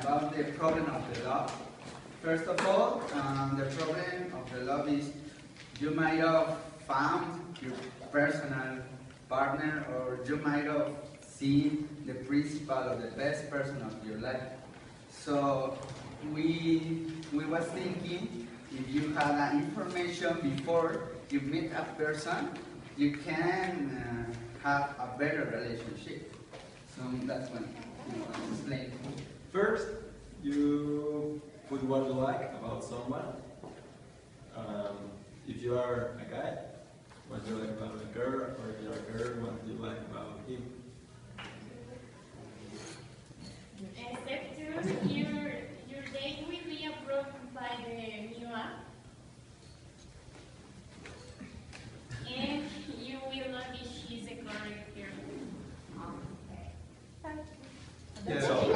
about the problem of the love. First of all, the problem of the love is you might have found your personal partner, or you might have seen the principal or the best person of your life. So we was thinking, if you had that information before you meet a person, you can have a better relationship. So that's what I explain. First, you put what you like about someone. If you are a guy, what you like about a girl, or if you're a girl, what you like about him. Step 2, your date will be approved by the new app. And you will know if she's a correct girl. Yeah. So